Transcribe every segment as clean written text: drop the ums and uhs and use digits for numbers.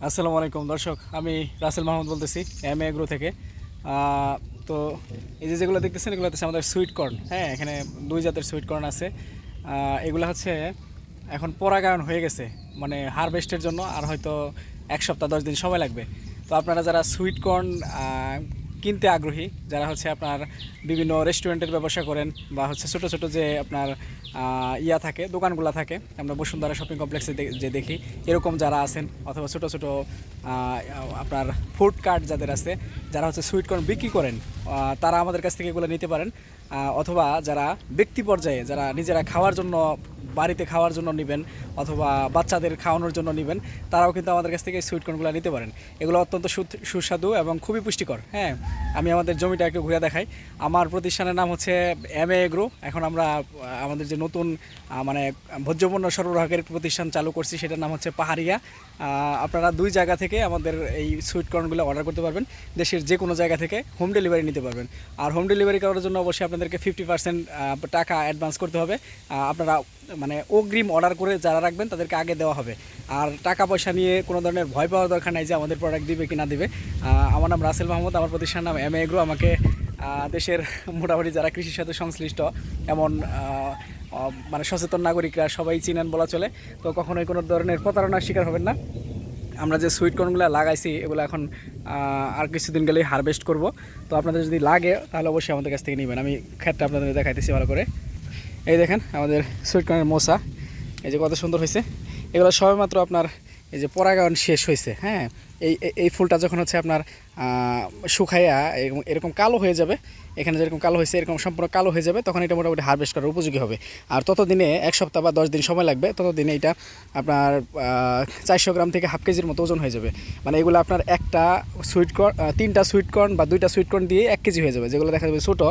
আসসালামু আলাইকুম দর্শক, আমি রাসেল মাহমুদ বলতেছি এমএ এগ্রো থেকে। তো এই যে যেগুলো দেখতেছেন এগুলো হচ্ছে আমাদের সুইট কর্ন। হ্যাঁ, এখানে দুই জাতের সুইট কর্ন আছে। এগুলো হচ্ছে এখন পরাগায়ন হয়ে গেছে, মানে হারভেস্টের জন্য আর হয়তো 1 সপ্তাহ 10 দিন সময় লাগবে। তো আপনারা যারা সুইট কর্ন কিনতে আগ্রহী, যারা হচ্ছে আপনার বিভিন্ন রেস্টুরেন্টের ব্যবসা করেন বা হচ্ছে ছোটো ছোটো যে আপনার থাকে, দোকানগুলো থাকে, আমরা বসুন্ধরা শপিং কমপ্লেক্সে যে দেখি, এরকম যারা আছেন, অথবা ছোটো ছোটো আপনার ফুড কার্ট যাদের আছে, যারা হচ্ছে সুইট কর্ন বিক্রি করেন, তারা আমাদের কাছ থেকে এগুলো নিতে পারেন। অথবা যারা ব্যক্তি পর্যায়ে, যারা নিজেরা খাওয়ার জন্য, বাড়িতে খাওয়ার জন্য নেবেন, অথবা বাচ্চাদের খাওয়ানোর জন্য নেবেন, তারাও কিন্তু আমাদের কাছ থেকে সুইট কর্নগুলো নিতে পারেন। এগুলো অত্যন্ত সুস্বাদু এবং খুবই পুষ্টিকর। হ্যাঁ, আমি আমাদের জমিটা একটু ঘুরে দেখাই। আমার প্রতিষ্ঠানের নাম হচ্ছে এমএ এগ্রো। এখন আমরা আমাদের যে নতুন মানে ভোজ্যপণ্য সরবরাহের প্রতিষ্ঠান চালু করছি, সেটার নাম হচ্ছে পাহাড়িয়া। আপনারা দুই জায়গা থেকে আমাদের এই সুইট কর্নগুলো অর্ডার করতে পারবেন, দেশের যে কোনো জায়গা থেকে হোম ডেলিভারি নিতে পারবেন। আর হোম ডেলিভারি করার জন্য অবশ্যই আপনাদেরকে 50% টাকা অ্যাডভান্স করতে হবে। আপনারা মানে অগ্রিম অর্ডার করে যারা রাখবেন তাদেরকে আগে দেওয়া হবে। আর টাকা পয়সা নিয়ে কোনো ধরনের ভয় পাওয়ার দরকার নাই যে আমাদের প্রোডাক্ট দিবে কি না দিবে। আমার নাম রাসেল মাহমুদ, আমার প্রতিষ্ঠানের নাম এমএ এগ্রো। আমাকে দেশের মোটামুটি যারা কৃষির সাথে সংশ্লিষ্ট, এমন মানে সচেতন নাগরিকরা সবাই চিনেন বলা চলে। তো কখনোই কোনো ধরনের প্রতারণার শিকার হবেন না। আমরা যে সুইট কর্নগুলো লাগাইছি এগুলো এখন আর কিছুদিন গেলেই হারভেস্ট করব। তো আপনাদের যদি লাগে তাহলে অবশ্যই আমাদের কাছ থেকে নেবেন। আমি ক্ষেতটা আপনাদের দেখাইতেছি ভালো করে। এই দেখেন আমাদের সুইট কর্নের মোসা, এই যে কত সুন্দর হয়েছে। এগুলো সবেমাত্র আপনার এই যে পরাগায়ন শেষ হয়েছে। হ্যাঁ, এই এই ফুলটা যখন হচ্ছে আপনার শুকাইয়া এরকম কালো হয়ে যাবে, এখানে যেরকম কালো হয়েছে এরকম সম্পূর্ণ কালো হয়ে যাবে, তখন এটা মোটামুটি হারভেস্ট করার উপযোগী হবে। আর ততদিনে 1 সপ্তাহ বা 10 দিন সময় লাগবে, ততদিনে এটা আপনার 400 গ্রাম থেকে হাফ কেজির মতো ওজন হয়ে যাবে। মানে এগুলো আপনার একটা সুইট কর্ন, 3টা সুইট কর্ন বা 2টা সুইট কর্ন দিয়ে 1 কেজি হয়ে যাবে। যেগুলো দেখা যাবে ছোটো,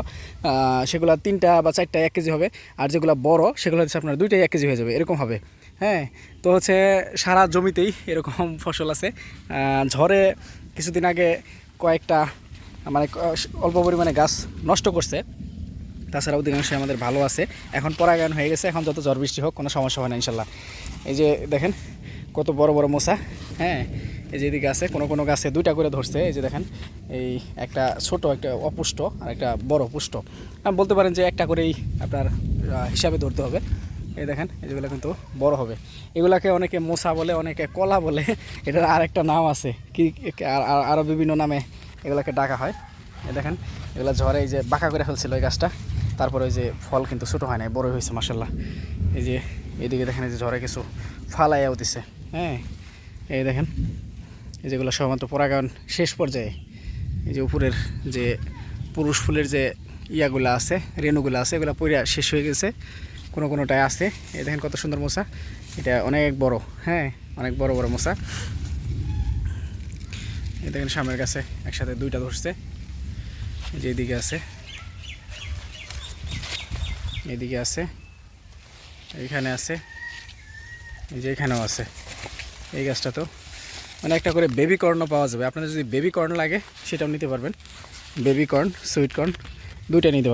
সেগুলো 3টা বা 4টা 1 কেজি হবে। আর যেগুলো বড় সেগুলো হচ্ছে আপনার 2টাই 1 কেজি হয়ে যাবে, এরকম হবে। হ্যাঁ, তো হচ্ছে সারা জমিতেই এরকম ফসল আছে। ঝড়ে কিছুদিন আগে কয়েকটা মানে অল্প পরিমাণে গাছ নষ্ট করছে, তাছাড়া অধিকাংশই আমাদের ভালো আছে। এখন পরাগায়ন হয়ে গেছে, এখন যত ঝড় বৃষ্টি হোক কোনো সমস্যা হয় না ইনশাল্লাহ। এই যে দেখেন কত বড় বড় মোসা। হ্যাঁ, এই যে এদিকে আছে, কোনো কোনো গাছে 2টা করে ধরছে। এই যে দেখেন, এই একটা ছোট, একটা অপুষ্ট আর একটা বড় পুষ্ট। বলতে পারেন যে একটা করেই আপনার হিসাবে ধরতে হবে। এই দেখেন, এগুলো কিন্তু বড় হবে। এগুলাকে অনেকে মোসা বলে, অনেকে কলা বলে, এটার আরেকটা নাম আছে কি, আরও বিভিন্ন নামে এগুলোকে ডাকা হয়। এই দেখেন, এগুলো ঝড়ে এই যে বাঁকা করে ফেলছিল এই গাছটা, তারপরে ওই যে ফল কিন্তু ছোটো হয় না, বড় হয়েছে মাসাল্লাহ। এই যে এইদিকে দেখেন, এই যে ঝড়ে কিছু ফালাইয়াও দিছে। হ্যাঁ, এই দেখেন, এই যেগুলো সবেমাত্র পরাগায়ন শেষ পর্যায়ে। এই যে উপরের যে পুরুষ ফুলের যে ইয়াগুলো আছে, রেণুগুলো আছে, এগুলো পইরা শেষ হয়ে গেছে, কোনো কোনোটায় আছে। এই দেখেন কত সুন্দর মোসা, এটা অনেক বড়। হ্যাঁ, অনেক বড় বড় মোসা। এই দেখেন সামনের কাছে একসাথে 2টা ধরছে। যে এদিকে আছে, এদিকে আছে, এইখানে আছে, এই যে এখানেও আছে। এই গাছটা তো মানে একটা করে বেবি কর্নও পাওয়া যাবে। আপনাদের যদি বেবি কর্ন লাগে সেটাও নিতে পারবেন। বেবি কর্ন, সুইট কর্ন 2টা নিতে পারবেন।